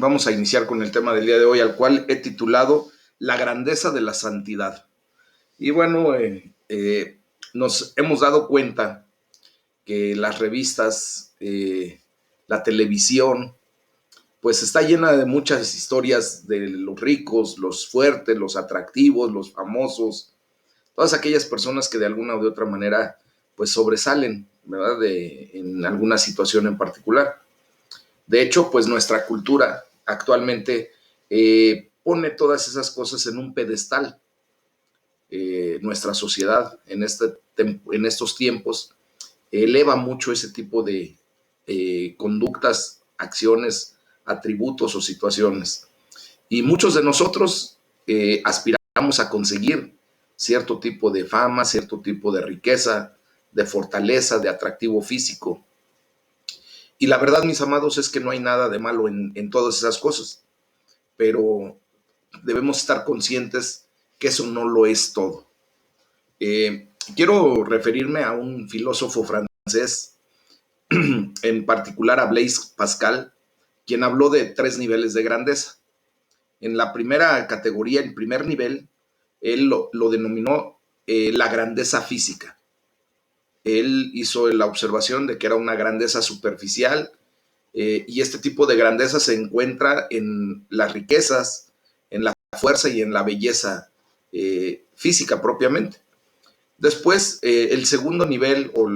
Vamos a iniciar con el tema del día de hoy, al cual he titulado La grandeza de la santidad. Y bueno, nos hemos dado cuenta que las revistas, la televisión, pues está llena de muchas historias de los ricos, los fuertes, los atractivos, los famosos, todas aquellas personas que de alguna u de otra manera pues sobresalen, ¿verdad? En alguna situación en particular. De hecho, pues nuestra cultura actualmente pone todas esas cosas en un pedestal. Nuestra sociedad en estos tiempos eleva mucho ese tipo de conductas, acciones, atributos o situaciones. Y muchos de nosotros aspiramos a conseguir cierto tipo de fama, cierto tipo de riqueza, de fortaleza, de atractivo físico. Y la verdad, mis amados, es que no hay nada de malo en todas esas cosas, pero debemos estar conscientes que eso no lo es todo. Quiero referirme a un filósofo francés, en particular a Blaise Pascal, quien habló de 3 niveles de grandeza. En la primera categoría, el primer nivel, él lo denominó la grandeza física. Él hizo la observación de que era una grandeza superficial, y este tipo de grandeza se encuentra en las riquezas, en la fuerza y en la belleza física propiamente. Después, el segundo nivel o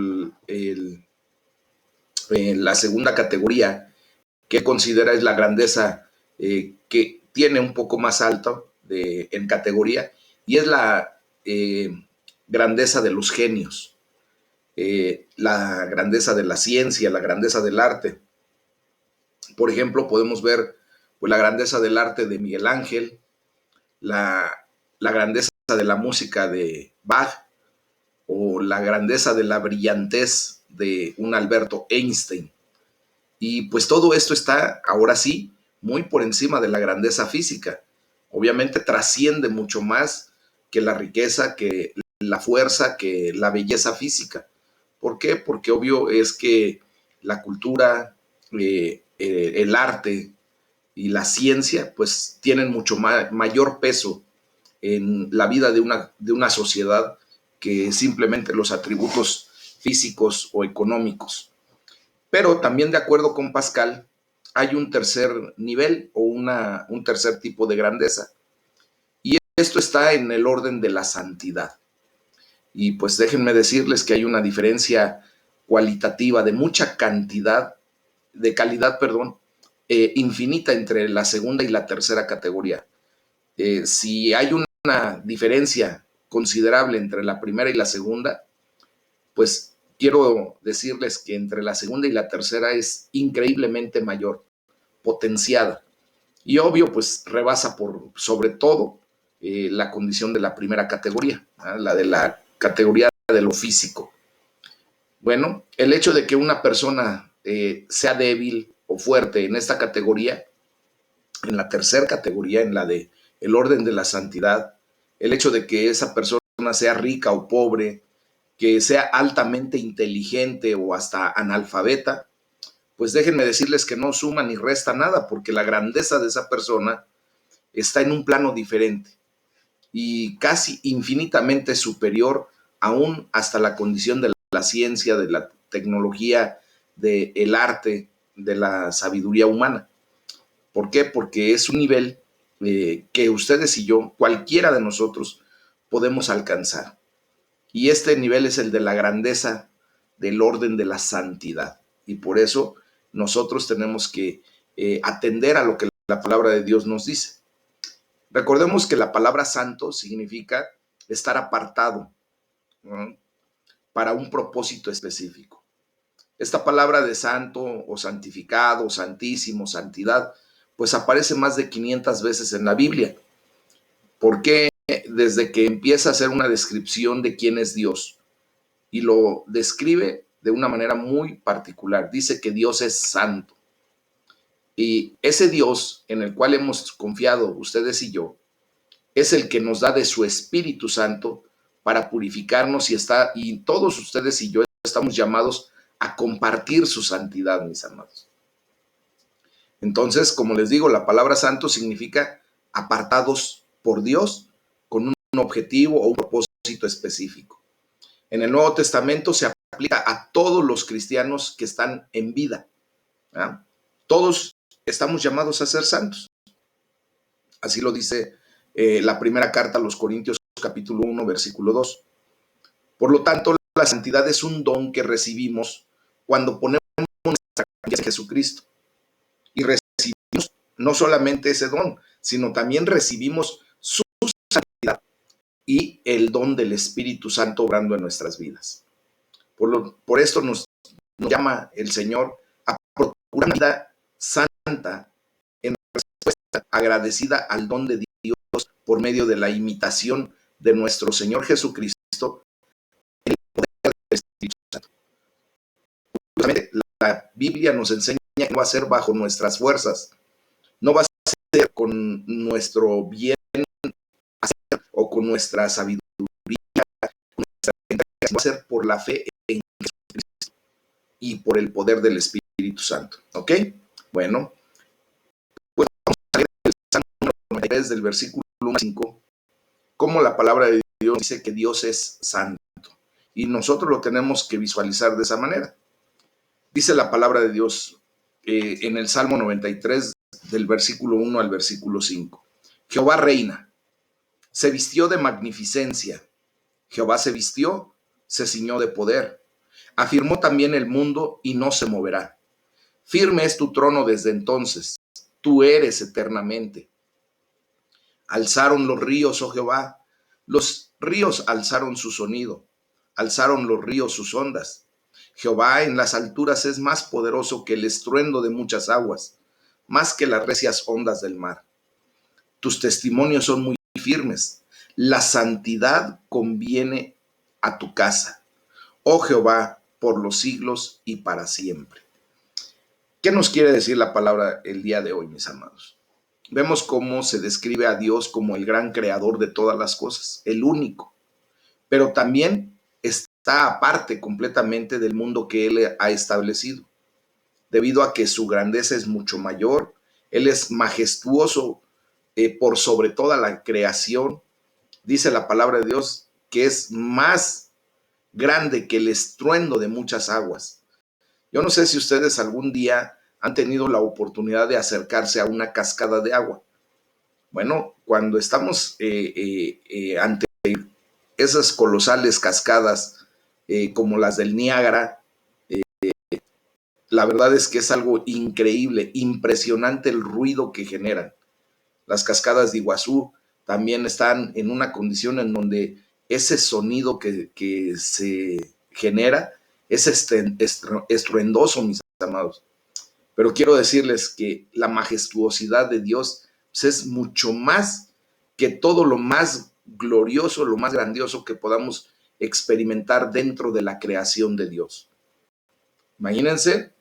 la segunda categoría que considera es la grandeza que tiene un poco más alto en categoría, y es la grandeza de los genios, la grandeza de la ciencia, la grandeza del arte. Por ejemplo, podemos ver pues, la grandeza del arte de Miguel Ángel, la grandeza de la música de Bach, o la grandeza de la brillantez de un Alberto Einstein. Y pues todo esto está, ahora sí, muy por encima de la grandeza física. Obviamente trasciende mucho más que la riqueza, que la fuerza, que la belleza física. ¿Por qué? Porque obvio es que la cultura, el arte y la ciencia, pues tienen mucho mayor peso en la vida de una sociedad que simplemente los atributos físicos o económicos. Pero también de acuerdo con Pascal, hay un tercer nivel o un tercer tipo de grandeza. Y esto está en el orden de la santidad. Y pues déjenme decirles que hay una diferencia cualitativa de mucha cantidad, de calidad, perdón, infinita entre la segunda y la tercera categoría. Si hay una diferencia considerable entre la primera y la segunda, pues quiero decirles que entre la segunda y la tercera es increíblemente mayor, potenciada. Y obvio, pues rebasa por sobre todo la condición de la primera categoría, ¿eh? La de la categoría de lo físico. Bueno, el hecho de que una persona sea débil o fuerte en esta categoría, en la tercera categoría, en la de el orden de la santidad, el hecho de que esa persona sea rica o pobre, que sea altamente inteligente o hasta analfabeta, pues déjenme decirles que no suma ni resta nada, porque la grandeza de esa persona está en un plano diferente y casi infinitamente superior aún hasta la condición de la ciencia, de la tecnología, del arte, de la sabiduría humana. ¿Por qué? Porque es un nivel que ustedes y yo, cualquiera de nosotros, podemos alcanzar. Y este nivel es el de la grandeza del orden de la santidad. Y por eso nosotros tenemos que atender a lo que la palabra de Dios nos dice. Recordemos que la palabra santo significa estar apartado, ¿no? Para un propósito específico. Esta palabra de santo o santificado, santísimo, santidad, pues aparece más de 500 veces en la Biblia. ¿Por qué? Desde que empieza a hacer una descripción de quién es Dios, y lo describe de una manera muy particular. Dice que Dios es santo. Y ese Dios en el cual hemos confiado ustedes y yo, es el que nos da de su Espíritu Santo para purificarnos, y todos ustedes y yo estamos llamados a compartir su santidad, mis amados. Entonces, como les digo, la palabra santo significa apartados por Dios con un objetivo o un propósito específico. En el Nuevo Testamento se aplica a todos los cristianos que están en vida. ¿Ah? Todos estamos llamados a ser santos. Así lo dice la primera carta a los Corintios, capítulo 1, versículo 2. Por lo tanto, la santidad es un don que recibimos cuando ponemos nuestra confianza en Jesucristo. Y recibimos no solamente ese don, sino también recibimos su santidad y el don del Espíritu Santo obrando en nuestras vidas. Por esto nos llama el Señor a procurar una vida santa en respuesta agradecida al don de Dios por medio de la imitación de nuestro Señor Jesucristo en el poder del Espíritu Santo. Justamente la Biblia nos enseña que no va a ser bajo nuestras fuerzas, no va a ser con nuestro bien hacer o con nuestra sabiduría, con nuestra va a ser por la fe en Jesucristo y por el poder del Espíritu Santo. ¿Ok? Bueno, pues vamos a leer el Salmo 93 del versículo 1 al 5, como la palabra de Dios dice que Dios es santo. Y nosotros lo tenemos que visualizar de esa manera. Dice la palabra de Dios en el Salmo 93 del versículo 1 al versículo 5. Jehová reina, se vistió de magnificencia. Jehová se vistió, se ciñó de poder. Afirmó también el mundo y no se moverá. Firme es tu trono desde entonces. Tú eres eternamente. Alzaron los ríos, oh Jehová. Los ríos alzaron su sonido. Alzaron los ríos sus ondas. Jehová en las alturas es más poderoso que el estruendo de muchas aguas, más que las recias ondas del mar. Tus testimonios son muy firmes. La santidad conviene a tu casa, oh Jehová, por los siglos y para siempre. ¿Qué nos quiere decir la palabra el día de hoy, mis amados? Vemos cómo se describe a Dios como el gran creador de todas las cosas, el único, pero también está aparte completamente del mundo que Él ha establecido, debido a que su grandeza es mucho mayor. Él es majestuoso por sobre toda la creación. Dice la palabra de Dios que es más grande que el estruendo de muchas aguas. Yo no sé si ustedes algún día han tenido la oportunidad de acercarse a una cascada de agua. Bueno, cuando estamos ante esas colosales cascadas como las del Niágara, la verdad es que es algo increíble, impresionante el ruido que generan. Las cascadas de Iguazú también están en una condición en donde ese sonido que se genera es estruendoso, mis amados. Pero quiero decirles que la majestuosidad de Dios pues, es mucho más que todo lo más glorioso, lo más grandioso que podamos experimentar dentro de la creación de Dios. Imagínense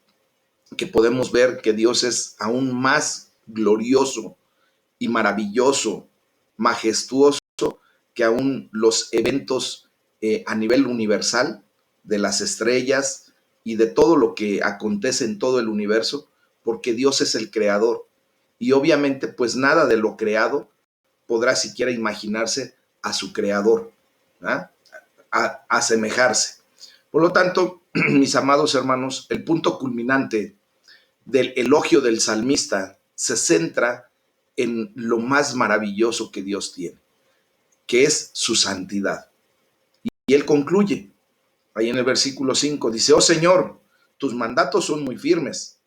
que podemos ver que Dios es aún más glorioso y maravilloso, majestuoso que aún los eventos a nivel universal de las estrellas y de todo lo que acontece en todo el universo, porque Dios es el creador. Y obviamente, pues nada de lo creado podrá siquiera imaginarse a su creador, ¿eh? a asemejarse. Por lo tanto, mis amados hermanos, el punto culminante del elogio del salmista se centra en lo más maravilloso que Dios tiene, que es su santidad. Y él concluye, ahí en el versículo 5, dice, oh Señor, tus mandatos son muy firmes,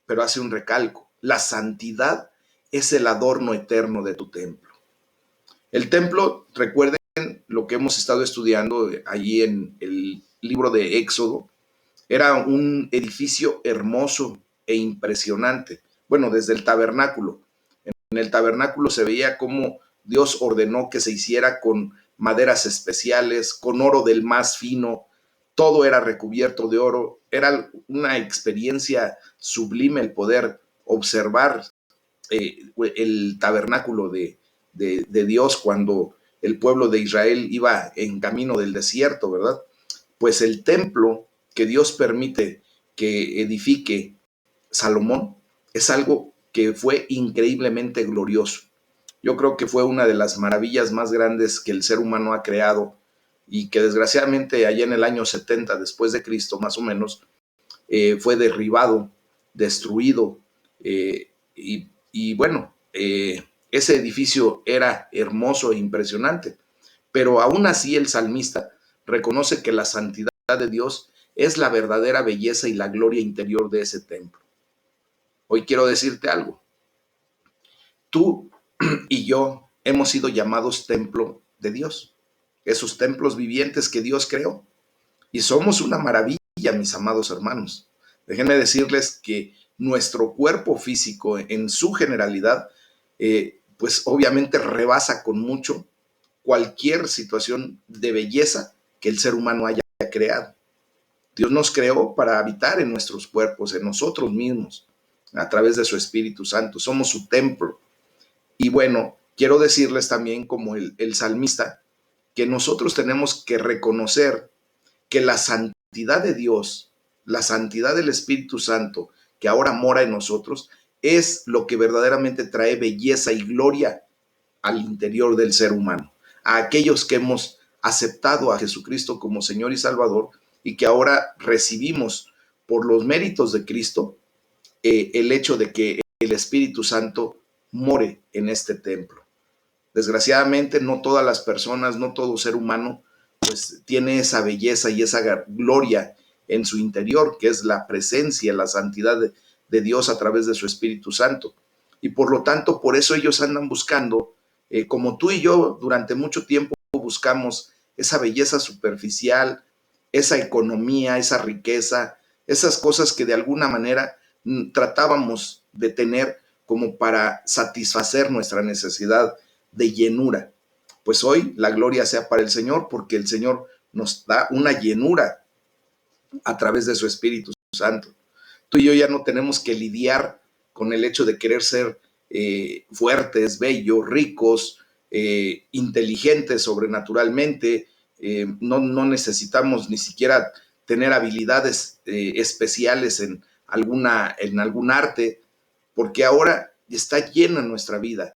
pero hace un recalco, la santidad es el adorno eterno de tu templo. El templo, recuerden lo que hemos estado estudiando allí en el libro de Éxodo, era un edificio hermoso e impresionante. Bueno, desde el tabernáculo. En el tabernáculo se veía cómo Dios ordenó que se hiciera con maderas especiales, con oro del más fino, todo era recubierto de oro. Era una experiencia sublime el poder observar el tabernáculo de Dios cuando el pueblo de Israel iba en camino del desierto, ¿verdad? Pues el templo que Dios permite que edifique Salomón es algo que fue increíblemente glorioso. Yo creo que fue una de las maravillas más grandes que el ser humano ha creado y que desgraciadamente allá en el año 70 después de Cristo, más o menos, fue derribado, destruido, y bueno, ese edificio era hermoso e impresionante, pero aún así el salmista reconoce que la santidad de Dios es la verdadera belleza y la gloria interior de ese templo. Hoy quiero decirte algo. Tú y yo hemos sido llamados templo de Dios, esos templos vivientes que Dios creó. Y somos una maravilla, mis amados hermanos. Déjenme decirles que nuestro cuerpo físico en su generalidad, pues obviamente rebasa con mucho cualquier situación de belleza que el ser humano haya creado. Dios nos creó para habitar en nuestros cuerpos, en nosotros mismos, a través de su Espíritu Santo. Somos su templo. Y bueno, quiero decirles también como el salmista, que nosotros tenemos que reconocer que la santidad de Dios, la santidad del Espíritu Santo que ahora mora en nosotros, es lo que verdaderamente trae belleza y gloria al interior del ser humano, a aquellos que hemos aceptado a Jesucristo como Señor y Salvador y que ahora recibimos por los méritos de Cristo el hecho de que el Espíritu Santo more en este templo. Desgraciadamente, no todas las personas, no todo ser humano, pues tiene esa belleza y esa gloria en su interior, que es la presencia, la santidad de Dios a través de su Espíritu Santo. Y por lo tanto, por eso ellos andan buscando, como tú y yo durante mucho tiempo buscamos esa belleza superficial, esa economía, esa riqueza, esas cosas que de alguna manera tratábamos de tener como para satisfacer nuestra necesidad de llenura. Pues hoy la gloria sea para el Señor, porque el Señor nos da una llenura a través de su Espíritu Santo. Tú y yo ya no tenemos que lidiar con el hecho de querer ser fuertes, bellos, ricos, inteligentes sobrenaturalmente. No necesitamos ni siquiera tener habilidades especiales en algún arte, porque ahora está llena nuestra vida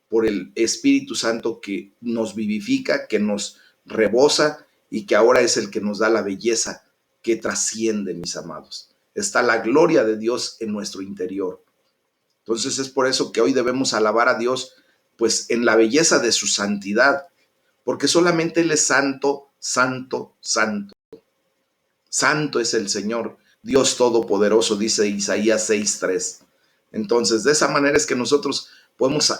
por el Espíritu Santo que nos vivifica, que nos rebosa y que ahora es el que nos da la belleza que trasciende, mis amados. Está la gloria de Dios en nuestro interior. Entonces es por eso que hoy debemos alabar a Dios, pues en la belleza de su santidad, porque solamente Él es santo, santo, santo. Santo es el Señor, Dios Todopoderoso, dice Isaías 6:3. Entonces, de esa manera es que nosotros podemos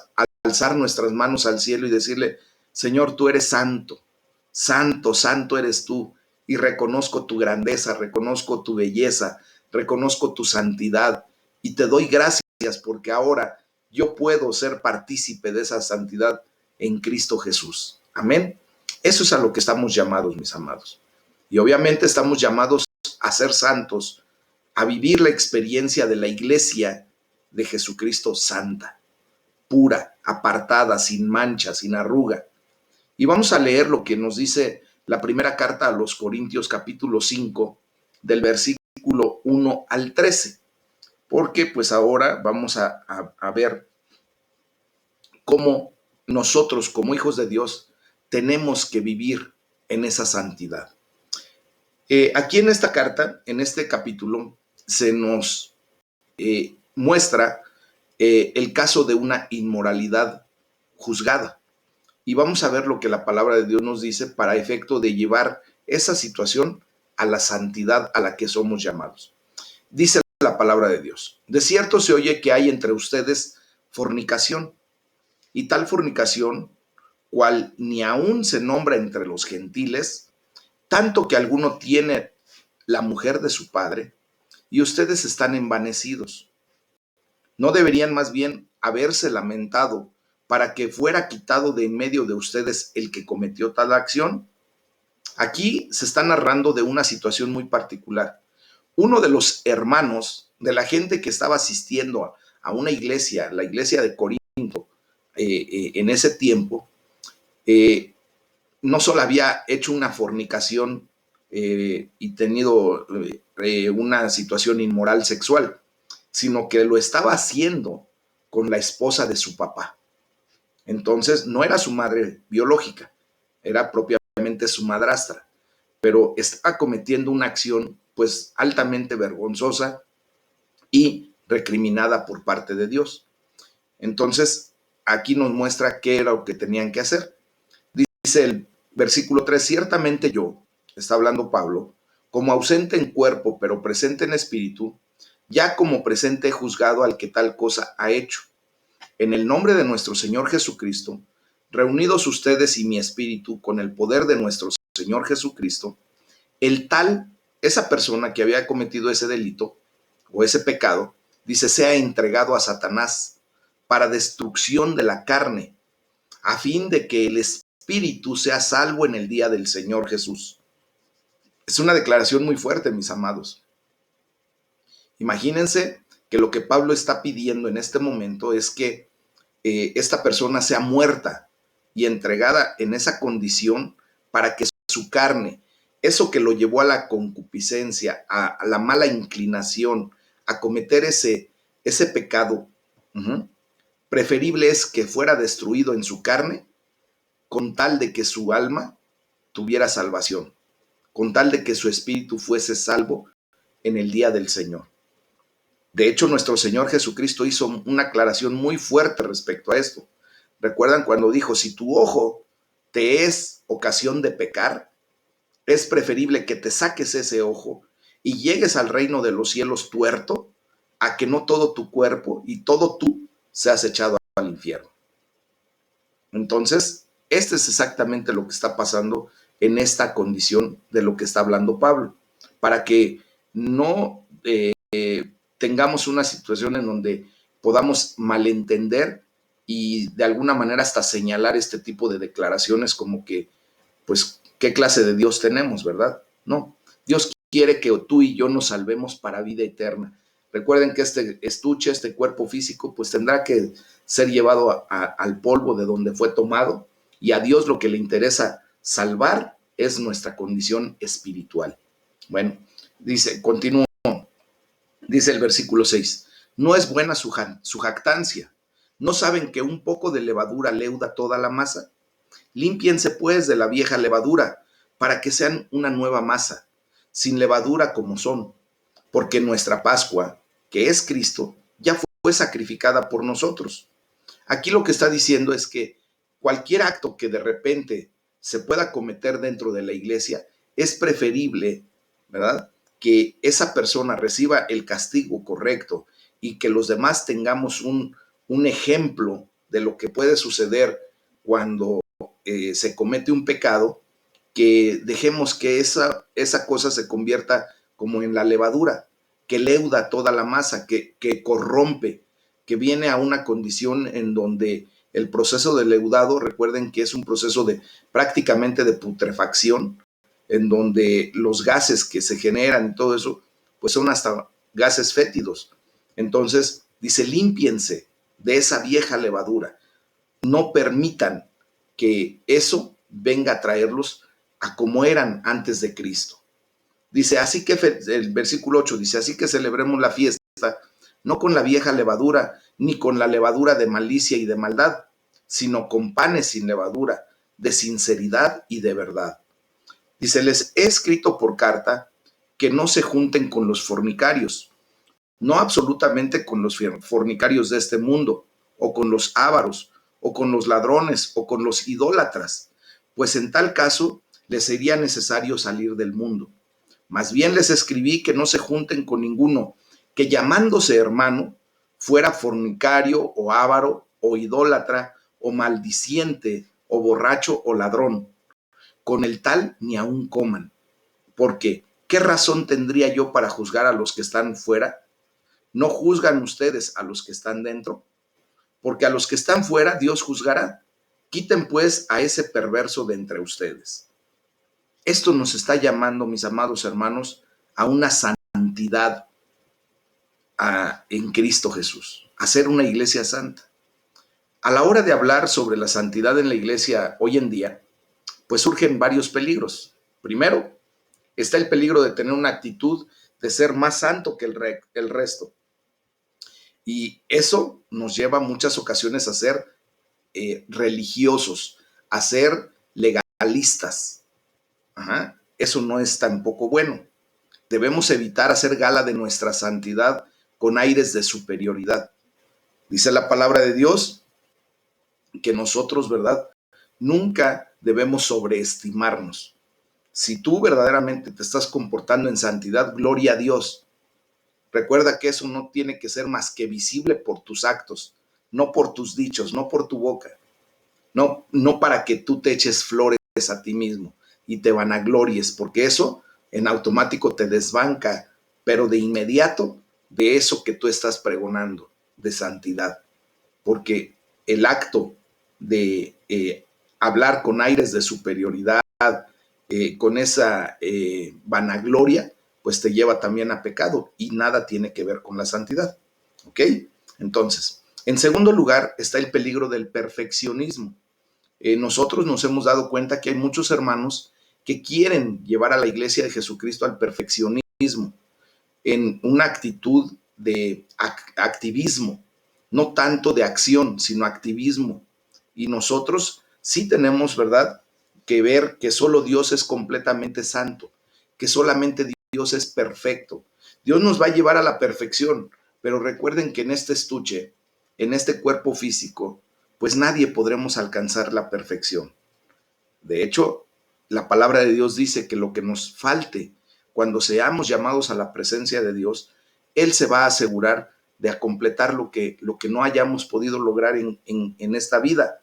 alzar nuestras manos al cielo y decirle: Señor, tú eres santo, santo, santo eres tú, y reconozco tu grandeza, reconozco tu belleza, reconozco tu santidad, y te doy gracias porque ahora yo puedo ser partícipe de esa santidad en Cristo Jesús. Amén. Eso es a lo que estamos llamados, mis amados. Y obviamente estamos llamados a ser santos, a vivir la experiencia de la iglesia de Jesucristo santa, pura, apartada, sin mancha, sin arruga. Y vamos a leer lo que nos dice la primera carta a los Corintios, capítulo 5, del versículo 1 al 13, porque pues ahora vamos a ver cómo nosotros como hijos de Dios tenemos que vivir en esa santidad. Aquí en esta carta, en este capítulo, se nos muestra el caso de una inmoralidad juzgada. Y vamos a ver lo que la palabra de Dios nos dice para efecto de llevar esa situación a la santidad a la que somos llamados. Dice la palabra de Dios: de cierto se oye que hay entre ustedes fornicación, y tal fornicación, cual ni aún se nombra entre los gentiles, tanto que alguno tiene la mujer de su padre, y ustedes están envanecidos. ¿No deberían más bien haberse lamentado para que fuera quitado de en medio de ustedes el que cometió tal acción? Aquí se está narrando de una situación muy particular. Uno de los hermanos de la gente que estaba asistiendo a una iglesia, la iglesia de Corinto, en ese tiempo, no solo había hecho una fornicación y tenido una situación inmoral sexual, sino que lo estaba haciendo con la esposa de su papá. Entonces no era su madre biológica, era propiamente su madrastra, pero estaba cometiendo una acción pues altamente vergonzosa y recriminada por parte de Dios. Entonces aquí nos muestra qué era lo que tenían que hacer. Dice el versículo 3, ciertamente yo, está hablando Pablo, como ausente en cuerpo, pero presente en espíritu, ya como presente he juzgado al que tal cosa ha hecho. En el nombre de nuestro Señor Jesucristo, reunidos ustedes y mi espíritu con el poder de nuestro Señor Jesucristo, esa persona que había cometido ese delito o ese pecado, dice, sea entregado a Satanás para destrucción de la carne, a fin de que el espíritu sea salvo en el día del Señor Jesús. Es una declaración muy fuerte, mis amados. Imagínense que lo que Pablo está pidiendo en este momento es que esta persona sea muerta y entregada en esa condición para que su carne, eso que lo llevó a la concupiscencia, a la mala inclinación, a cometer ese pecado, preferible es que fuera destruido en su carne con tal de que su alma tuviera salvación, con tal de que su espíritu fuese salvo en el día del Señor. De hecho, nuestro Señor Jesucristo hizo una aclaración muy fuerte respecto a esto. ¿Recuerdan cuando dijo, si tu ojo te es ocasión de pecar, es preferible que te saques ese ojo y llegues al reino de los cielos tuerto, a que no todo tu cuerpo y todo tú seas echado al infierno? Entonces, este es exactamente lo que está pasando en esta condición de lo que está hablando Pablo, para que no tengamos una situación en donde podamos malentender y de alguna manera hasta señalar este tipo de declaraciones como que, pues, ¿qué clase de Dios tenemos, verdad? No, Dios quiere que tú y yo nos salvemos para vida eterna. Recuerden que este estuche, este cuerpo físico, pues tendrá que ser llevado al polvo de donde fue tomado, y a Dios lo que le interesa salvar es nuestra condición espiritual. Bueno, continúo, dice el versículo 6, no es buena su jactancia. ¿No saben que un poco de levadura leuda toda la masa? Límpiense pues de la vieja levadura, para que sean una nueva masa, sin levadura como son, porque nuestra Pascua, que es Cristo, ya fue sacrificada por nosotros. Aquí lo que está diciendo es que cualquier acto que de repente se pueda cometer dentro de la iglesia, es preferible, ¿verdad?, que esa persona reciba el castigo correcto y que los demás tengamos un ejemplo de lo que puede suceder cuando se comete un pecado, que dejemos que esa cosa se convierta como en la levadura, que leuda toda la masa, que corrompe, que viene a una condición en donde el proceso de leudado, recuerden que es un proceso de prácticamente de putrefacción, en donde los gases que se generan y todo eso, pues son hasta gases fétidos. Entonces, dice, límpiense de esa vieja levadura. No permitan que eso venga a traerlos a como eran antes de Cristo. Dice, así que, el versículo 8 dice, así que celebremos la fiesta, no con la vieja levadura, ni con la levadura de malicia y de maldad, sino con panes sin levadura, de sinceridad y de verdad. Dice, les he escrito por carta que no se junten con los fornicarios, no absolutamente con los fornicarios de este mundo, o con los ávaros, o con los ladrones, o con los idólatras, pues en tal caso les sería necesario salir del mundo. Más bien les escribí que no se junten con ninguno que llamándose hermano fuera fornicario o avaro o idólatra o maldiciente o borracho o ladrón. Con el tal ni aun coman. Porque, ¿qué razón tendría yo para juzgar a los que están fuera? ¿No juzgan ustedes a los que están dentro? Porque a los que están fuera Dios juzgará. Quiten pues a ese perverso de entre ustedes. Esto nos está llamando, mis amados hermanos, a una santidad en Cristo Jesús, a ser una iglesia santa. A la hora de hablar sobre la santidad en la iglesia hoy en día, pues surgen varios peligros. Primero, está el peligro de tener una actitud de ser más santo que el resto. Y eso nos lleva en muchas ocasiones a ser religiosos, a ser legalistas. Ajá. Eso no es tampoco bueno. Debemos evitar hacer gala de nuestra santidad con aires de superioridad. Dice la palabra de Dios que nosotros, ¿verdad? Nunca debemos sobreestimarnos. Si tú verdaderamente te estás comportando en santidad, gloria a Dios. Recuerda que eso no tiene que ser más que visible por tus actos, no por tus dichos, no por tu boca, no para que tú te eches flores a ti mismo y te vanaglories, porque eso en automático te desbanca, pero de inmediato de eso que tú estás pregonando, de santidad, porque el acto de hablar con aires de superioridad, con esa vanagloria, pues te lleva también a pecado y nada tiene que ver con la santidad. ¿Ok? Entonces, en segundo lugar está el peligro del perfeccionismo. Nosotros nos hemos dado cuenta que hay muchos hermanos que quieren llevar a la iglesia de Jesucristo al perfeccionismo en una actitud de activismo, no tanto de acción, sino activismo. Y nosotros sí tenemos, ¿verdad?, que ver que solo Dios es completamente santo, que solamente Dios es perfecto. Dios nos va a llevar a la perfección, pero recuerden que en este estuche, en este cuerpo físico, pues nadie podremos alcanzar la perfección. De hecho, la palabra de Dios dice que lo que nos falte cuando seamos llamados a la presencia de Dios, Él se va a asegurar de completar lo que no hayamos podido lograr en esta vida,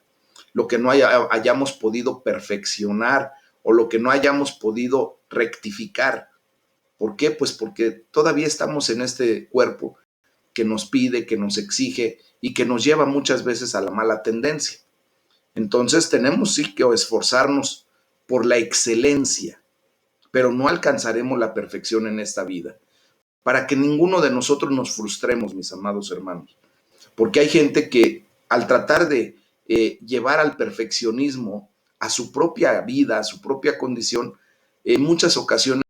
lo que no hayamos podido perfeccionar o lo que no hayamos podido rectificar. ¿Por qué? Pues porque todavía estamos en este cuerpo que nos pide, que nos exige y que nos lleva muchas veces a la mala tendencia. Entonces tenemos sí que esforzarnos por la excelencia, pero no alcanzaremos la perfección en esta vida. Para que ninguno de nosotros nos frustremos, mis amados hermanos. Porque hay gente que al tratar de llevar al perfeccionismo a su propia vida, a su propia condición, en muchas ocasiones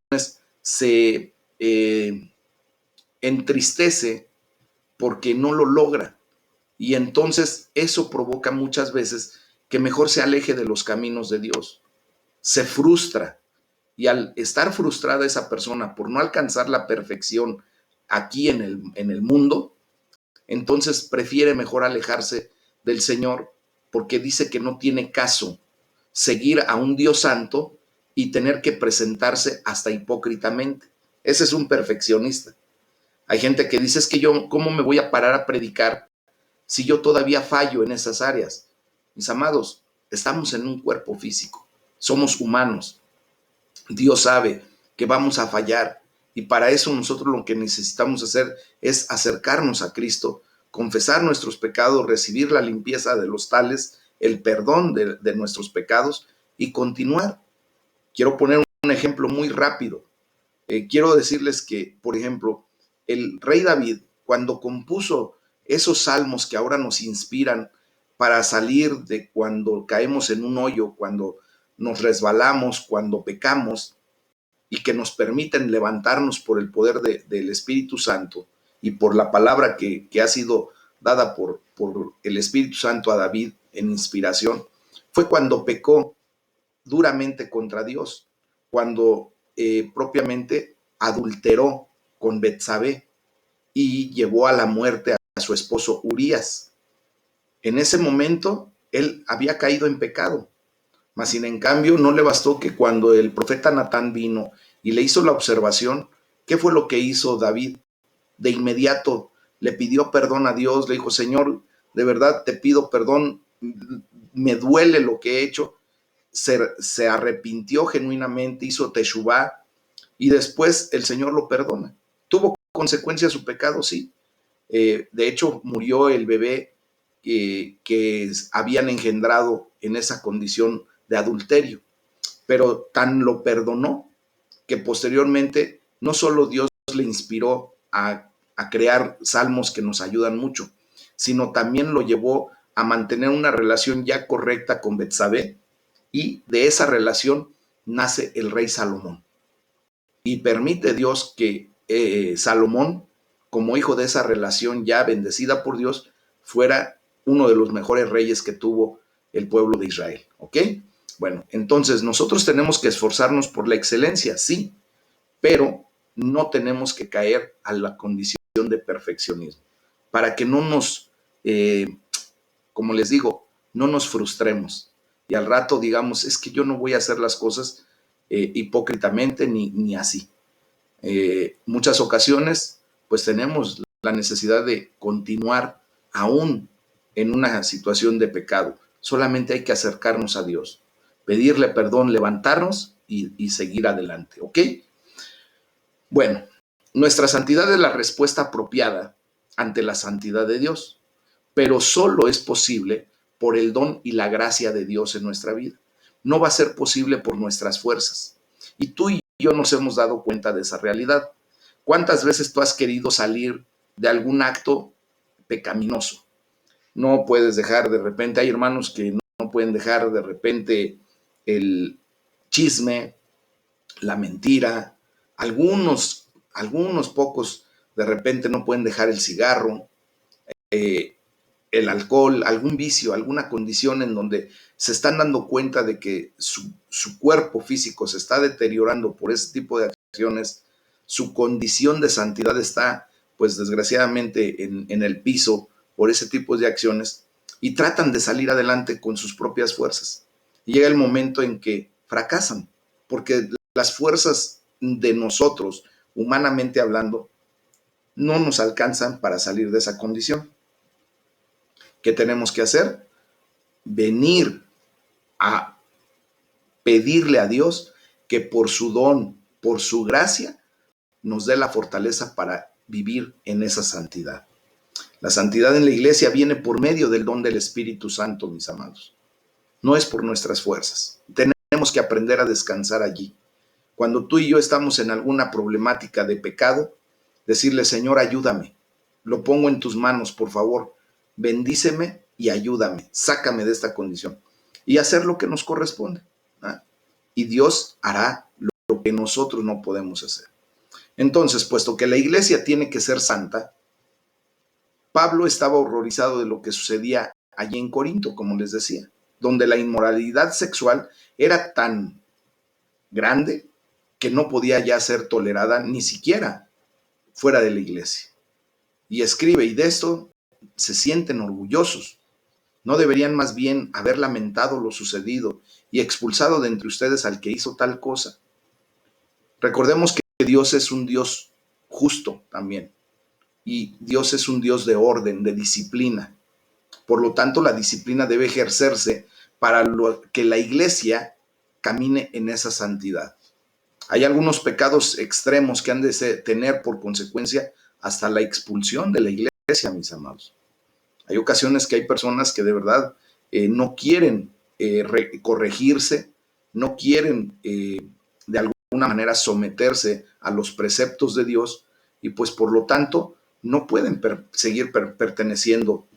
se entristece porque no lo logra. Y entonces eso provoca muchas veces que mejor se aleje de los caminos de Dios. Se frustra. Y al estar frustrada esa persona por no alcanzar la perfección aquí en el mundo, entonces prefiere mejor alejarse del Señor porque dice que no tiene caso seguir a un Dios santo y tener que presentarse hasta hipócritamente. Ese es un perfeccionista. Hay gente que dice, es que yo, ¿cómo me voy a parar a predicar si yo todavía fallo en esas áreas? Mis amados, estamos en un cuerpo físico, somos humanos. Dios sabe que vamos a fallar y para eso nosotros lo que necesitamos hacer es acercarnos a Cristo, confesar nuestros pecados, recibir la limpieza de los tales, el perdón de nuestros pecados y continuar. Quiero poner un ejemplo muy rápido. Quiero decirles que, por ejemplo, el rey David, cuando compuso esos salmos que ahora nos inspiran para salir de cuando caemos en un hoyo, cuando nos resbalamos, cuando pecamos, y que nos permiten levantarnos por el poder del Espíritu Santo y por la palabra que ha sido dada por el Espíritu Santo a David en inspiración, fue cuando pecó duramente contra Dios, cuando propiamente adulteró con Betsabé y llevó a la muerte a su esposo Urías. En ese momento él había caído en pecado, mas sin en cambio no le bastó que cuando el profeta Natán vino y le hizo la observación, ¿qué fue lo que hizo David? De inmediato le pidió perdón a Dios, le dijo, Señor, de verdad te pido perdón, me duele lo que he hecho. Se arrepintió genuinamente, hizo teshuvá y después el Señor lo perdona. ¿Tuvo consecuencia su pecado? Sí. De hecho, murió el bebé que habían engendrado en esa condición de adulterio, pero tan lo perdonó que posteriormente no solo Dios le inspiró a crear salmos que nos ayudan mucho, sino también lo llevó a mantener una relación ya correcta con Betsabé y de esa relación nace el rey Salomón. Y permite Dios que Salomón como hijo de esa relación ya bendecida por Dios, fuera uno de los mejores reyes que tuvo el pueblo de Israel. ¿Ok? Bueno, entonces nosotros tenemos que esforzarnos por la excelencia, sí, pero no tenemos que caer a la condición de perfeccionismo, para que no nos, como les digo, no nos frustremos y al rato digamos, es que yo no voy a hacer las cosas hipócritamente ni así. Muchas ocasiones, pues tenemos la necesidad de continuar aún en una situación de pecado. Solamente hay que acercarnos a Dios, pedirle perdón, levantarnos y seguir adelante, ¿ok? Bueno, nuestra santidad es la respuesta apropiada ante la santidad de Dios, pero solo es posible por el don y la gracia de Dios en nuestra vida. No va a ser posible por nuestras fuerzas. Y tú y yo nos hemos dado cuenta de esa realidad. ¿Cuántas veces tú has querido salir de algún acto pecaminoso? No puedes dejar de repente, hay hermanos que no pueden dejar de repente el chisme, la mentira, algunos pocos de repente no pueden dejar el cigarro, eh, el alcohol, algún vicio, alguna condición en donde se están dando cuenta de que su cuerpo físico se está deteriorando por ese tipo de acciones, su condición de santidad está, pues desgraciadamente, en el piso por ese tipo de acciones y tratan de salir adelante con sus propias fuerzas. Y llega el momento en que fracasan, porque las fuerzas de nosotros, humanamente hablando, no nos alcanzan para salir de esa condición. ¿Qué tenemos que hacer? Venir a pedirle a Dios que por su don, por su gracia, nos dé la fortaleza para vivir en esa santidad. La santidad en la iglesia viene por medio del don del Espíritu Santo, mis amados. No es por nuestras fuerzas. Tenemos que aprender a descansar allí. Cuando tú y yo estamos en alguna problemática de pecado, decirle, Señor, ayúdame. Lo pongo en tus manos, por favor. Bendíceme y ayúdame. Sácame de esta condición. Y hacer lo que nos corresponde. ¿Ah? Y Dios hará lo que nosotros no podemos hacer. Entonces, puesto que la iglesia tiene que ser santa, Pablo estaba horrorizado de lo que sucedía allí en Corinto, como les decía, donde la inmoralidad sexual era tan grande que no podía ya ser tolerada ni siquiera fuera de la iglesia. Y escribe, y de esto se sienten orgullosos. ¿No deberían más bien haber lamentado lo sucedido y expulsado de entre ustedes al que hizo tal cosa? Recordemos que Dios es un Dios justo también. Y Dios es un Dios de orden, de disciplina. Por lo tanto, la disciplina debe ejercerse para que la iglesia camine en esa santidad. Hay algunos pecados extremos que han de tener por consecuencia hasta la expulsión de la iglesia, mis amados. Hay ocasiones que hay personas que de verdad no quieren corregirse, no quieren de alguna manera someterse a los preceptos de Dios y pues por lo tanto no pueden seguir perteneciendo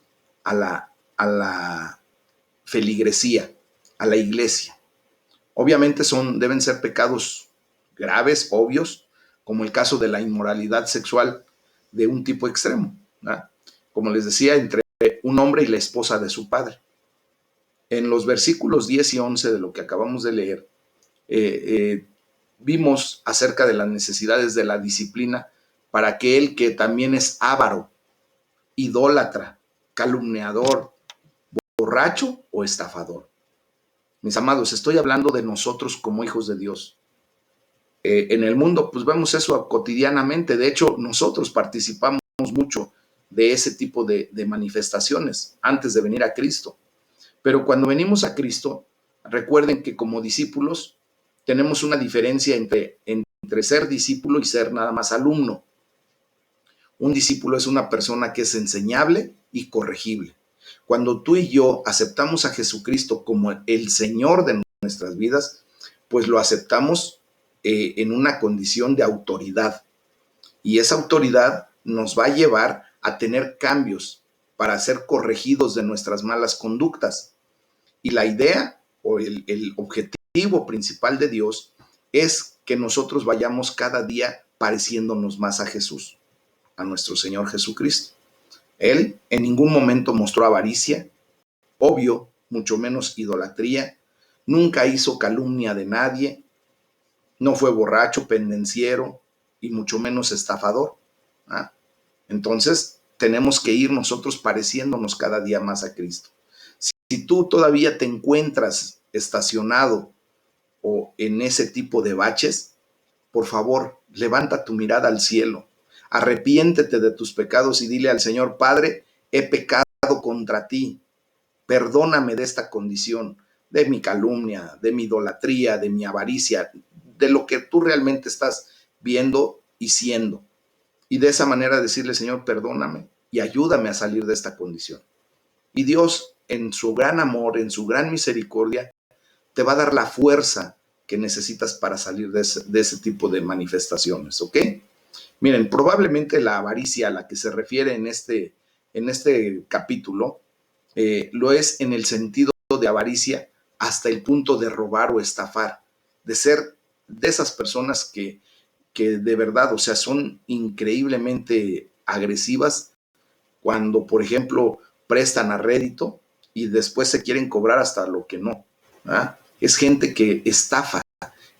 a la feligresía, a la iglesia. Obviamente deben ser pecados graves, obvios, como el caso de la inmoralidad sexual de un tipo extremo, ¿no? Como les decía, entre un hombre y la esposa de su padre. En los versículos 10 y 11 de lo que acabamos de leer, vimos acerca de las necesidades de la disciplina para aquel que también es avaro, idólatra, calumniador, borracho o estafador. Mis amados, estoy hablando de nosotros como hijos de Dios. En el mundo, pues vemos eso cotidianamente. De hecho, nosotros participamos mucho de ese tipo de manifestaciones antes de venir a Cristo. Pero cuando venimos a Cristo, recuerden que como discípulos tenemos una diferencia entre ser discípulo y ser nada más alumno. Un discípulo es una persona que es enseñable y corregible. Cuando tú y yo aceptamos a Jesucristo como el Señor de nuestras vidas, pues lo aceptamos en una condición de autoridad. Y esa autoridad nos va a llevar a tener cambios para ser corregidos de nuestras malas conductas. Y la idea o el objetivo principal de Dios es que nosotros vayamos cada día pareciéndonos más a Jesús. a nuestro Señor Jesucristo. Él en ningún momento mostró avaricia, obvio, mucho menos idolatría, nunca hizo calumnia de nadie, no fue borracho, pendenciero y mucho menos estafador. ¿Ah? Entonces, tenemos que ir nosotros pareciéndonos cada día más a Cristo. Si tú todavía te encuentras estacionado o en ese tipo de baches, por favor, levanta tu mirada al cielo, arrepiéntete de tus pecados y dile al Señor: Padre, he pecado contra ti, perdóname de esta condición, de mi calumnia, de mi idolatría, de mi avaricia, de lo que tú realmente estás viendo y siendo. Y de esa manera decirle: Señor, perdóname y ayúdame a salir de esta condición. Y Dios, en su gran amor, en su gran misericordia, te va a dar la fuerza que necesitas para salir de ese tipo de manifestaciones, ¿ok? Miren, probablemente la avaricia a la que se refiere en este capítulo lo es en el sentido de avaricia hasta el punto de robar o estafar, de ser de esas personas que de verdad, o sea, son increíblemente agresivas cuando, por ejemplo, prestan a rédito y después se quieren cobrar hasta lo que no. ¿Ah? Es gente que estafa,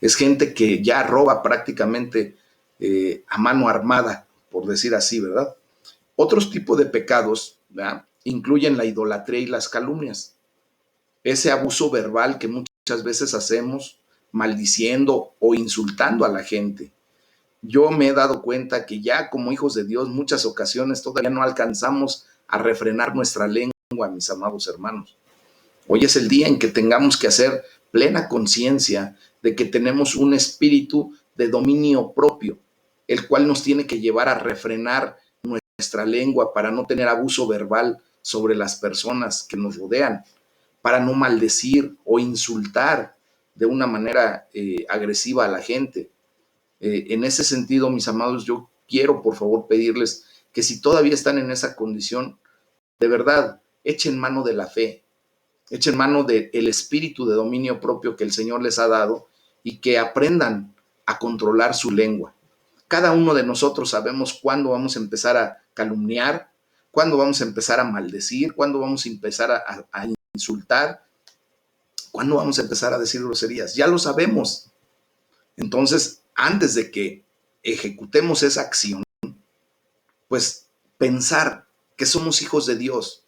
es gente que ya roba prácticamente a mano armada, por decir así, ¿verdad? Otros tipos de pecados, ¿verdad?, incluyen la idolatría y las calumnias. Ese abuso verbal que muchas veces hacemos maldiciendo o insultando a la gente. Yo me he dado cuenta que ya como hijos de Dios muchas ocasiones todavía no alcanzamos a refrenar nuestra lengua, mis amados hermanos. Hoy es el día en que tengamos que hacer plena conciencia de que tenemos un espíritu de dominio propio, el cual nos tiene que llevar a refrenar nuestra lengua para no tener abuso verbal sobre las personas que nos rodean, para no maldecir o insultar de una manera agresiva a la gente. En ese sentido, mis amados, yo quiero por favor pedirles que si todavía están en esa condición, de verdad, echen mano de la fe, echen mano del espíritu de dominio propio que el Señor les ha dado y que aprendan a controlar su lengua. Cada uno de nosotros sabemos cuándo vamos a empezar a calumniar, cuándo vamos a empezar a maldecir, cuándo vamos a empezar a insultar, cuándo vamos a empezar a decir groserías. Ya lo sabemos. Entonces, antes de que ejecutemos esa acción, pues pensar que somos hijos de Dios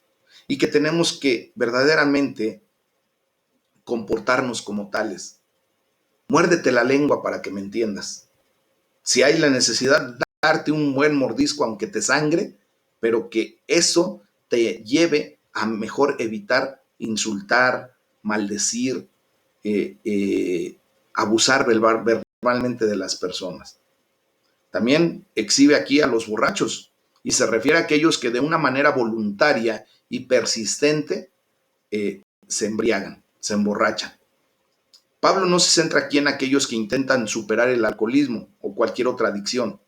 y que tenemos que verdaderamente comportarnos como tales. Muérdete la lengua para que me entiendas. Si hay la necesidad, darte un buen mordisco aunque te sangre, pero que eso te lleve a mejor evitar insultar, maldecir, abusar verbalmente de las personas. También exhibe aquí a los borrachos y se refiere a aquellos que de una manera voluntaria y persistente se embriagan, se emborrachan. Pablo no se centra aquí en aquellos que intentan superar el alcoholismo o cualquier otra adicción,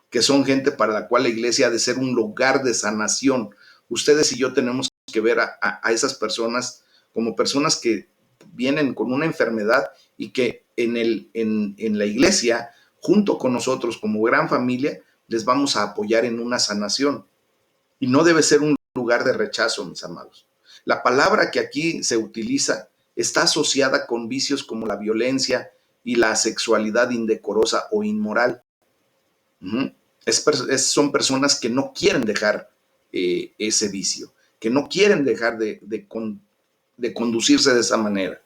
que son gente para la cual la iglesia ha de ser un lugar de sanación. Ustedes y yo tenemos que ver a esas personas como personas que vienen con una enfermedad y que en la iglesia, junto con nosotros como gran familia, les vamos a apoyar en una sanación. Y no debe ser un lugar de rechazo, mis amados. La palabra que aquí se utiliza está asociada con vicios como la violencia y la sexualidad indecorosa o inmoral. Son personas que no quieren dejar ese vicio, que no quieren dejar de conducirse de esa manera.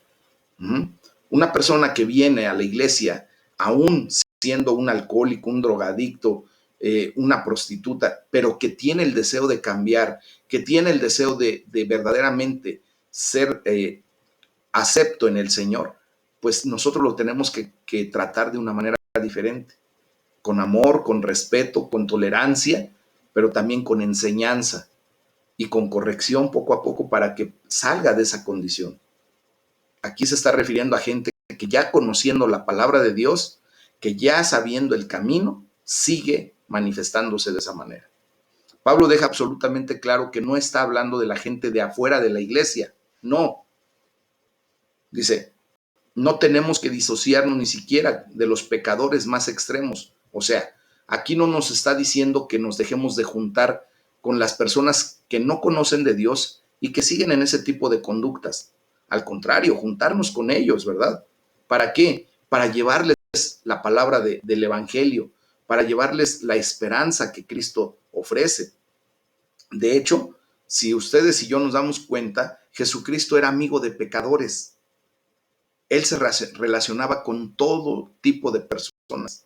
Una persona que viene a la iglesia aún siendo un alcohólico, un drogadicto, una prostituta, pero que tiene el deseo de cambiar, que tiene el deseo de verdaderamente ser acepto en el Señor, pues nosotros lo tenemos que tratar de una manera diferente, con amor, con respeto, con tolerancia, pero también con enseñanza y con corrección poco a poco para que salga de esa condición. Aquí se está refiriendo a gente que ya conociendo la palabra de Dios, que ya sabiendo el camino, sigue manifestándose de esa manera. Pablo deja absolutamente claro que no está hablando de la gente de afuera de la iglesia, no. Dice, no tenemos que disociarnos ni siquiera de los pecadores más extremos, o sea, Aquí no nos está diciendo que nos dejemos de juntar con las personas que no conocen de Dios y que siguen en ese tipo de conductas. Al contrario, juntarnos con ellos, ¿verdad? ¿Para qué? Para llevarles la palabra del Evangelio, para llevarles la esperanza que Cristo ofrece. De hecho, si ustedes y yo nos damos cuenta, Jesucristo era amigo de pecadores. Él se relacionaba con todo tipo de personas.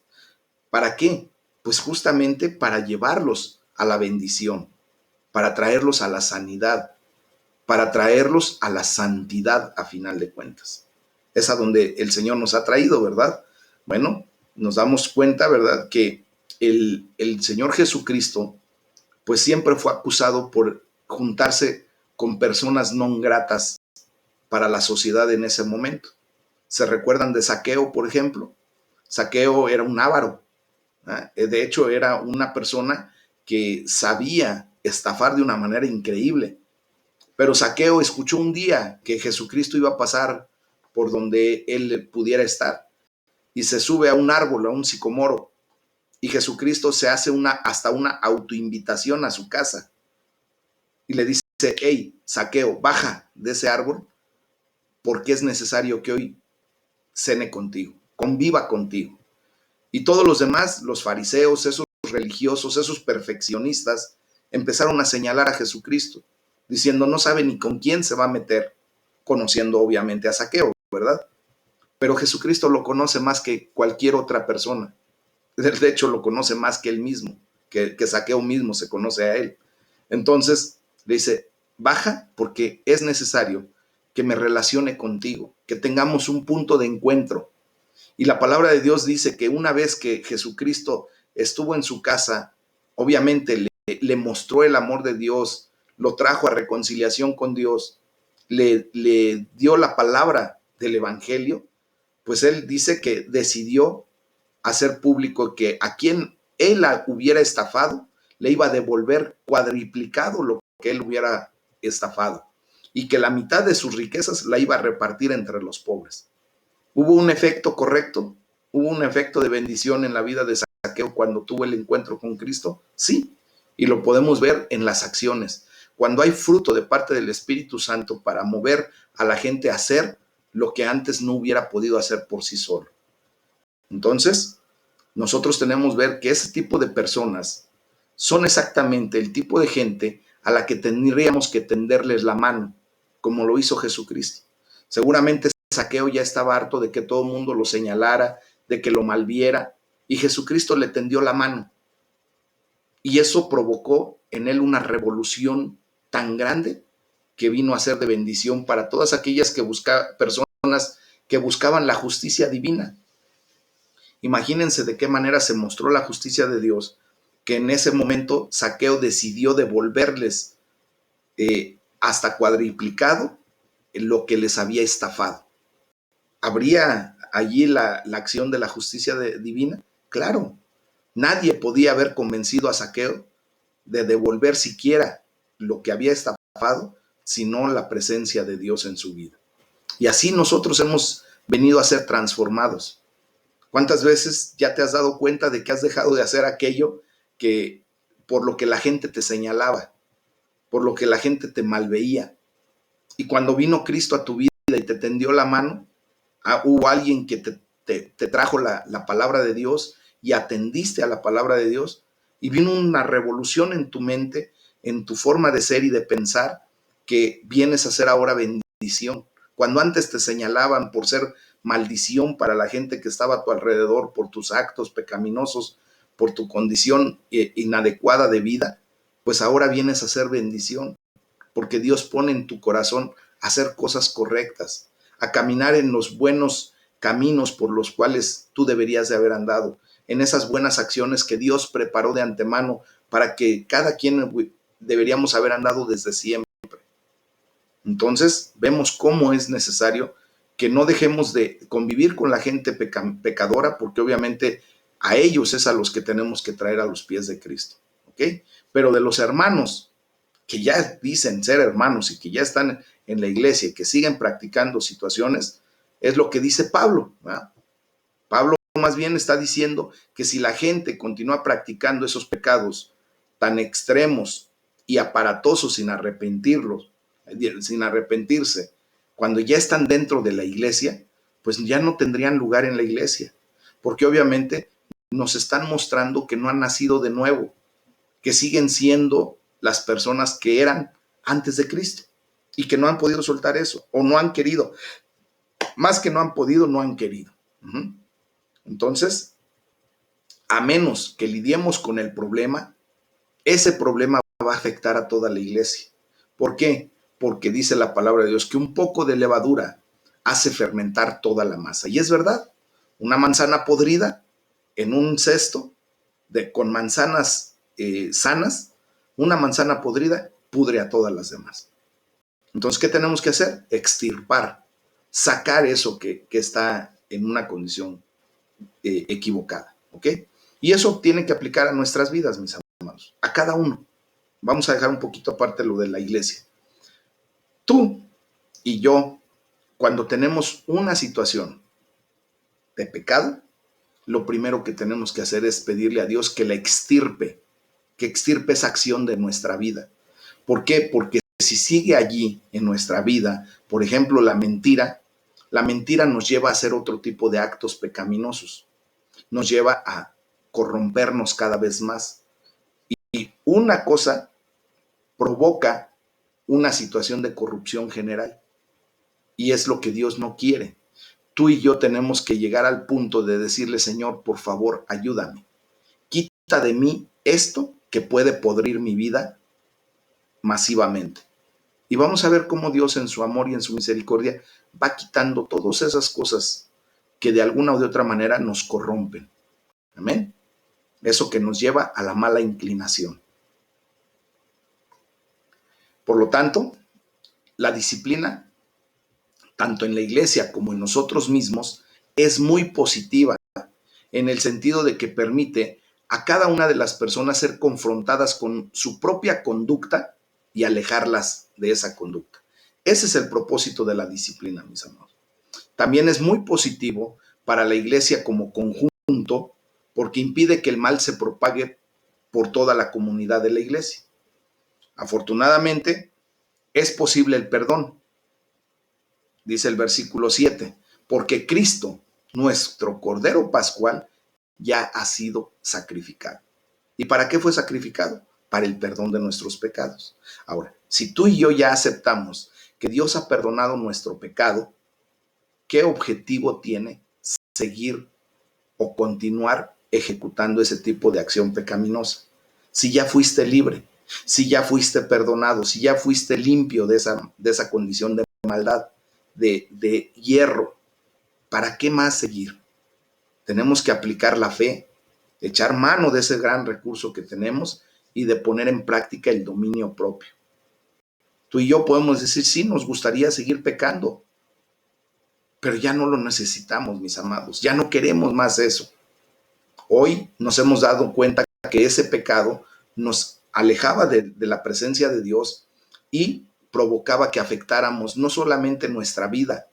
¿Para qué? Pues justamente para llevarlos a la bendición, para traerlos a la sanidad, para traerlos a la santidad a final de cuentas. Es a donde el Señor nos ha traído, ¿verdad? Bueno, nos damos cuenta, ¿verdad? Que el Señor Jesucristo, pues siempre fue acusado por juntarse con personas no gratas para la sociedad en ese momento. ¿Se recuerdan de Zaqueo, por ejemplo? Zaqueo era un avaro. De hecho, era una persona que sabía estafar de una manera increíble. Pero Zaqueo escuchó un día que Jesucristo iba a pasar por donde él pudiera estar y se sube a un árbol, a un sicomoro, y Jesucristo se hace hasta una autoinvitación a su casa y le dice: hey, Zaqueo, baja de ese árbol porque es necesario que hoy cene contigo, conviva contigo. Y todos los demás, los fariseos, esos religiosos, esos perfeccionistas, empezaron a señalar a Jesucristo, diciendo: no sabe ni con quién se va a meter, conociendo obviamente a Zaqueo, ¿verdad? Pero Jesucristo lo conoce más que cualquier otra persona. De hecho, lo conoce más que él mismo, que Zaqueo mismo se conoce a él. Entonces le dice: baja porque es necesario que me relacione contigo, que tengamos un punto de encuentro. Y la palabra de Dios dice que una vez que Jesucristo estuvo en su casa, obviamente le mostró el amor de Dios, lo trajo a reconciliación con Dios, le dio la palabra del Evangelio, pues él dice que decidió hacer público que a quien él hubiera estafado, le iba a devolver cuadriplicado lo que él hubiera estafado y que la mitad de sus riquezas la iba a repartir entre los pobres. ¿Hubo un efecto correcto? ¿Hubo un efecto de bendición en la vida de Zaqueo cuando tuvo el encuentro con Cristo? Sí, y lo podemos ver en las acciones. Cuando hay fruto de parte del Espíritu Santo para mover a la gente a hacer lo que antes no hubiera podido hacer por sí solo. Entonces, nosotros tenemos que ver que ese tipo de personas son exactamente el tipo de gente a la que tendríamos que tenderles la mano, como lo hizo Jesucristo. Seguramente Zaqueo ya estaba harto de que todo el mundo lo señalara, de que lo malviera, y Jesucristo le tendió la mano. Y eso provocó en él una revolución tan grande que vino a ser de bendición para todas aquellas personas que buscaban la justicia divina. Imagínense de qué manera se mostró la justicia de Dios, que en ese momento Zaqueo decidió devolverles hasta cuadriplicado lo que les había estafado. ¿Habría allí la acción de la justicia divina? Claro, nadie podía haber convencido a Zaqueo de devolver siquiera lo que había estafado, sino la presencia de Dios en su vida. Y así nosotros hemos venido a ser transformados. ¿Cuántas veces ya te has dado cuenta de que has dejado de hacer aquello que por lo que la gente te señalaba, por lo que la gente te malveía? Y cuando vino Cristo a tu vida y te tendió la mano, hubo alguien que te trajo la palabra de Dios y atendiste a la palabra de Dios y vino una revolución en tu mente, en tu forma de ser y de pensar, que vienes a ser ahora bendición. Cuando antes te señalaban por ser maldición para la gente que estaba a tu alrededor, por tus actos pecaminosos, por tu condición inadecuada de vida, pues ahora vienes a ser bendición, porque Dios pone en tu corazón hacer cosas correctas, a caminar en los buenos caminos por los cuales tú deberías de haber andado, en esas buenas acciones que Dios preparó de antemano para que cada quien deberíamos haber andado desde siempre. Entonces, vemos cómo es necesario que no dejemos de convivir con la gente pecadora, porque obviamente a ellos es a los que tenemos que traer a los pies de Cristo, ¿ok? Pero de los hermanos que ya dicen ser hermanos y que ya están en la iglesia y que siguen practicando situaciones, es lo que dice Pablo, ¿verdad? Pablo más bien está diciendo que si la gente continúa practicando esos pecados tan extremos y aparatosos sin arrepentirse, cuando ya están dentro de la iglesia, pues ya no tendrían lugar en la iglesia, porque obviamente nos están mostrando que no han nacido de nuevo, que siguen siendo las personas que eran antes de Cristo y que no han podido soltar eso o no han querido. Más que no han podido, no han querido. Entonces, a menos que lidiemos con el problema, ese problema va a afectar a toda la iglesia. ¿Por qué? Porque dice la palabra de Dios que un poco de levadura hace fermentar toda la masa. Y es verdad, una manzana podrida en un cesto con manzanas sanas, una manzana podrida pudre a todas las demás. Entonces, ¿qué tenemos que hacer? Extirpar, sacar eso que está en una condición equivocada, ¿ok? Y eso tiene que aplicar a nuestras vidas, mis amados, a cada uno. Vamos a dejar un poquito aparte lo de la iglesia. Tú y yo, cuando tenemos una situación de pecado, lo primero que tenemos que hacer es pedirle a Dios que la extirpe, que extirpe esa acción de nuestra vida. ¿Por qué? Porque si sigue allí en nuestra vida, por ejemplo, la mentira nos lleva a hacer otro tipo de actos pecaminosos, nos lleva a corrompernos cada vez más. Y una cosa provoca una situación de corrupción general. Y es lo que Dios no quiere. Tú y yo tenemos que llegar al punto de decirle, Señor, por favor, ayúdame. Quita de mí esto que puede podrir mi vida masivamente. Y vamos a ver cómo Dios en su amor y en su misericordia va quitando todas esas cosas que de alguna o de otra manera nos corrompen. Amén. Eso que nos lleva a la mala inclinación. Por lo tanto, la disciplina, tanto en la iglesia como en nosotros mismos, es muy positiva en el sentido de que permite a cada una de las personas ser confrontadas con su propia conducta y alejarlas de esa conducta. Ese es el propósito de la disciplina, mis amados. También es muy positivo para la iglesia como conjunto porque impide que el mal se propague por toda la comunidad de la iglesia. Afortunadamente, es posible el perdón, dice el versículo 7, porque Cristo, nuestro Cordero Pascual, ya ha sido sacrificado. ¿Y para qué fue sacrificado? Para el perdón de nuestros pecados. Ahora, si tú y yo ya aceptamos que Dios ha perdonado nuestro pecado, ¿qué objetivo tiene seguir o continuar ejecutando ese tipo de acción pecaminosa? Si ya fuiste libre, si ya fuiste perdonado, si ya fuiste limpio de esa condición de maldad, de hierro, ¿para qué más seguir? Tenemos que aplicar la fe, echar mano de ese gran recurso que tenemos y de poner en práctica el dominio propio. Tú y yo podemos decir, sí, nos gustaría seguir pecando, pero ya no lo necesitamos, mis amados, ya no queremos más eso. Hoy nos hemos dado cuenta que ese pecado nos alejaba de la presencia de Dios y provocaba que afectáramos no solamente nuestra vida,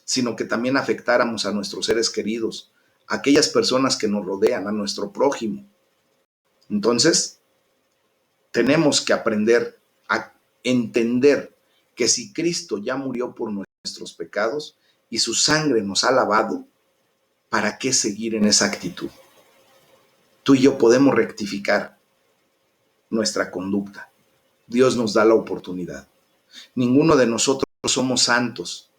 sino que también afectáramos a nuestros seres queridos, a aquellas personas que nos rodean, a nuestro prójimo. Entonces, tenemos que aprender a entender que si Cristo ya murió por nuestros pecados y su sangre nos ha lavado, ¿para qué seguir en esa actitud? Tú y yo podemos rectificar nuestra conducta. Dios nos da la oportunidad. Ninguno de nosotros somos santos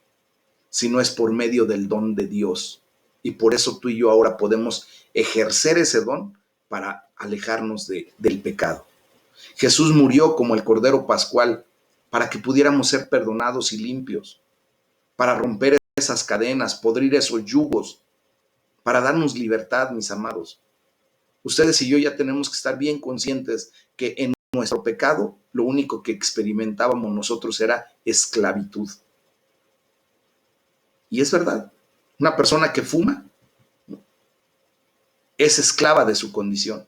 si no es por medio del don de Dios. Y por eso tú y yo ahora podemos ejercer ese don para alejarnos del pecado. Jesús murió como el Cordero Pascual para que pudiéramos ser perdonados y limpios, para romper esas cadenas, podrir esos yugos, para darnos libertad, mis amados. Ustedes y yo ya tenemos que estar bien conscientes que en nuestro pecado lo único que experimentábamos nosotros era esclavitud. Y es verdad, una persona que fuma es esclava de su condición.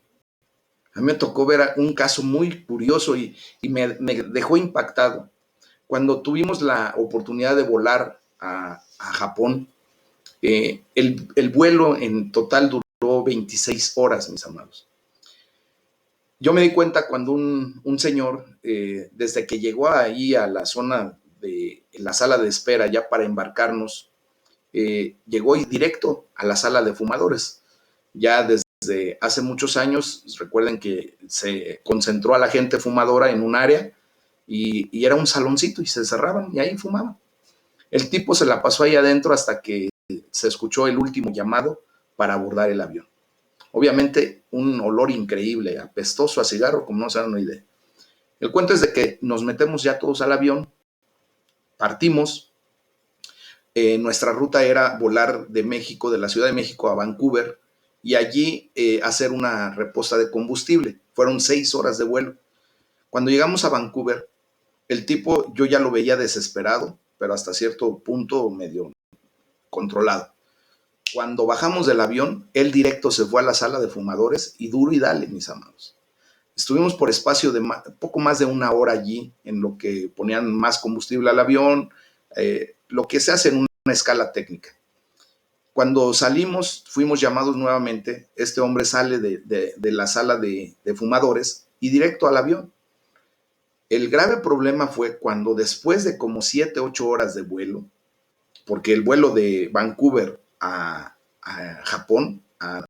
A mí me tocó ver un caso muy curioso y me dejó impactado. Cuando tuvimos la oportunidad de volar a Japón, El vuelo en total duró 26 horas, mis amados. Yo me di cuenta cuando un señor, desde que llegó ahí a la zona de la sala de espera ya para embarcarnos, llegó directo a la sala de fumadores. Ya desde hace muchos años, recuerden que se concentró a la gente fumadora en un área y era un saloncito y se cerraban y ahí fumaban. El tipo se la pasó ahí adentro hasta que se escuchó el último llamado para abordar el avión. Obviamente un olor increíble, apestoso a cigarro, como no se dan una idea. El cuento es de que nos metemos ya todos al avión, partimos. Nuestra ruta era volar de México, de la Ciudad de México a Vancouver, y allí hacer una reposta de combustible. Fueron 6 horas de vuelo. Cuando llegamos a Vancouver, el tipo yo ya lo veía desesperado, pero hasta cierto punto medio controlado. Cuando bajamos del avión, él directo se fue a la sala de fumadores y duro y dale, mis amados. Estuvimos por espacio de poco más de una hora allí, en lo que ponían más combustible al avión, lo que se hace en una escala técnica. Cuando salimos, fuimos llamados nuevamente. Este hombre sale de la sala de fumadores y directo al avión. El grave problema fue cuando después de como 7, 8 horas de vuelo, porque el vuelo de Vancouver a Japón, a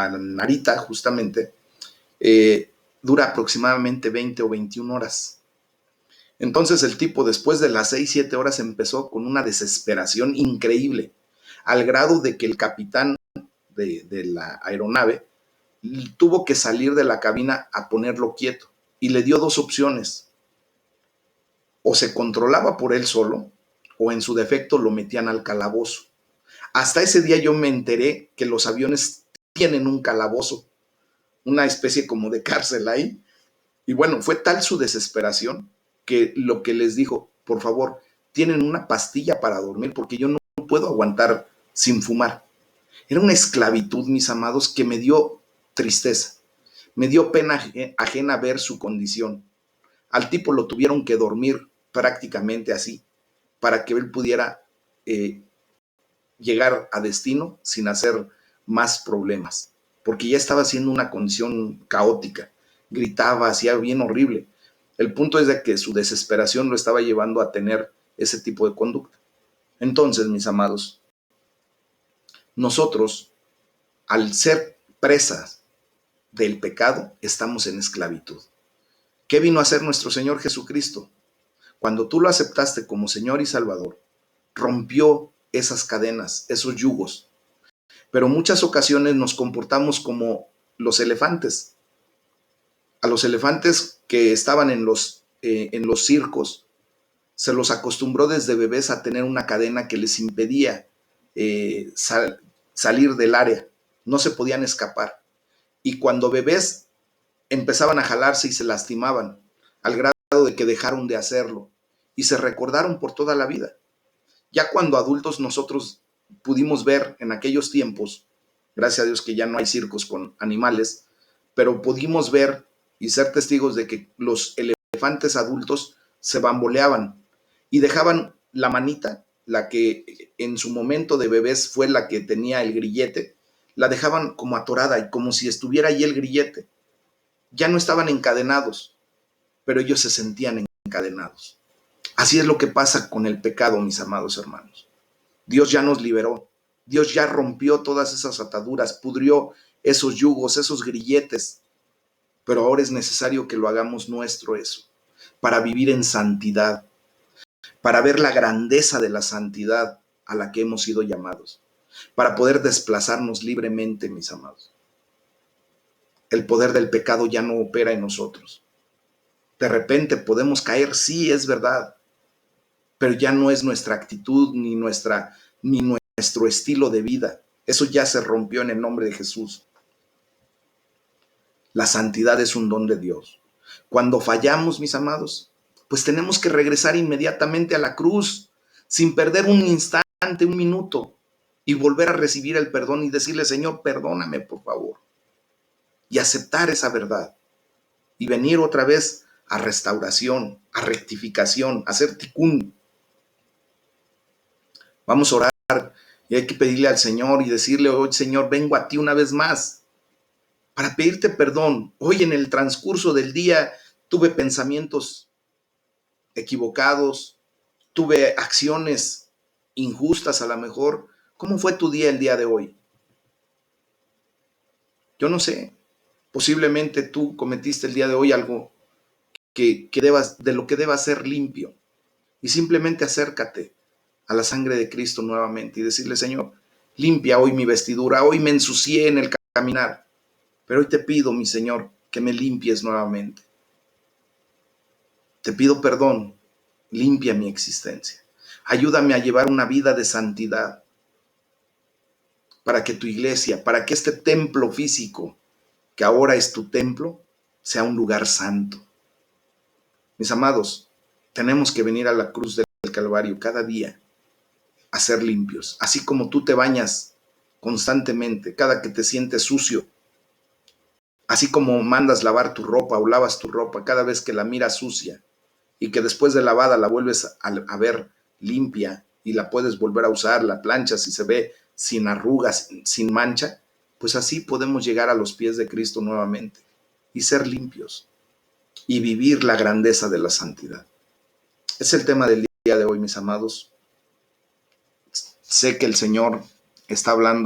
Narita justamente, dura aproximadamente 20 o 21 horas. Entonces el tipo después de las 6, 7 horas empezó con una desesperación increíble, al grado de que el capitán de la aeronave tuvo que salir de la cabina a ponerlo quieto y le dio 2 opciones. O se controlaba por él solo o en su defecto lo metían al calabozo. Hasta ese día yo me enteré que los aviones tienen un calabozo, una especie como de cárcel ahí. Y bueno, fue tal su desesperación que lo que les dijo, por favor, tienen una pastilla para dormir porque yo no puedo aguantar sin fumar. Era una esclavitud, mis amados, que me dio tristeza. Me dio pena ajena ver su condición. Al tipo lo tuvieron que dormir prácticamente así, para que él pudiera llegar a destino sin hacer más problemas, porque ya estaba siendo una condición caótica, gritaba, hacía bien horrible. El punto es de que su desesperación lo estaba llevando a tener ese tipo de conducta. Entonces, mis amados, nosotros, al ser presas del pecado, estamos en esclavitud. ¿Qué vino a hacer nuestro Señor Jesucristo? Cuando tú lo aceptaste como Señor y Salvador, rompió esas cadenas, esos yugos. Pero muchas ocasiones nos comportamos como los elefantes. A los elefantes que estaban en los circos, se los acostumbró desde bebés a tener una cadena que les impedía salir del área. No se podían escapar. Y cuando bebés empezaban a jalarse y se lastimaban, al grado de que dejaron de hacerlo y se recordaron por toda la vida. Ya cuando adultos nosotros pudimos ver en aquellos tiempos, gracias a Dios que ya no hay circos con animales, pero pudimos ver y ser testigos de que los elefantes adultos se bamboleaban y dejaban la manita, la que en su momento de bebés fue la que tenía el grillete, la dejaban como atorada y como si estuviera ahí el grillete. Ya no estaban encadenados, pero ellos se sentían encadenados. Así es lo que pasa con el pecado, mis amados hermanos. Dios ya nos liberó. Dios ya rompió todas esas ataduras, pudrió esos yugos, esos grilletes. Pero ahora es necesario que lo hagamos nuestro eso, para vivir en santidad, para ver la grandeza de la santidad a la que hemos sido llamados, para poder desplazarnos libremente, mis amados. El poder del pecado ya no opera en nosotros. De repente podemos caer, sí, es verdad, pero ya no es nuestra actitud ni nuestro estilo de vida. Eso ya se rompió en el nombre de Jesús. La santidad es un don de Dios. Cuando fallamos, mis amados, pues tenemos que regresar inmediatamente a la cruz, sin perder un instante, un minuto, y volver a recibir el perdón y decirle, Señor, perdóname, por favor. Y aceptar esa verdad. Y venir otra vez a restauración, a rectificación, a hacer ticún. Vamos a orar Y hay que pedirle al Señor y decirle: hoy, Señor, vengo a ti una vez más para pedirte perdón. Hoy en el transcurso del día tuve pensamientos equivocados, tuve acciones injustas a lo mejor. ¿Cómo fue tu día el día de hoy? Yo no sé. Posiblemente tú cometiste el día de hoy algo de lo que debas ser limpio. Y simplemente acércate a la sangre de Cristo nuevamente y decirle: Señor, limpia hoy mi vestidura. Hoy me ensucié en el caminar, pero hoy te pido, mi Señor, que me limpies nuevamente. Te pido perdón. Limpia mi existencia. Ayúdame a llevar una vida de santidad para que tu iglesia, para que este templo físico, que ahora es tu templo, sea un lugar santo. Mis amados, tenemos que venir a la cruz del Calvario cada día a ser limpios. Así como tú te bañas constantemente cada que te sientes sucio, así como mandas lavar tu ropa o lavas tu ropa cada vez que la miras sucia y que después de lavada la vuelves a ver limpia y la puedes volver a usar, la planchas y se ve sin arrugas, sin mancha, pues así podemos llegar a los pies de Cristo nuevamente y ser limpios y vivir la grandeza de la santidad. Es el tema del día de hoy, mis amados. Sé que el Señor está hablando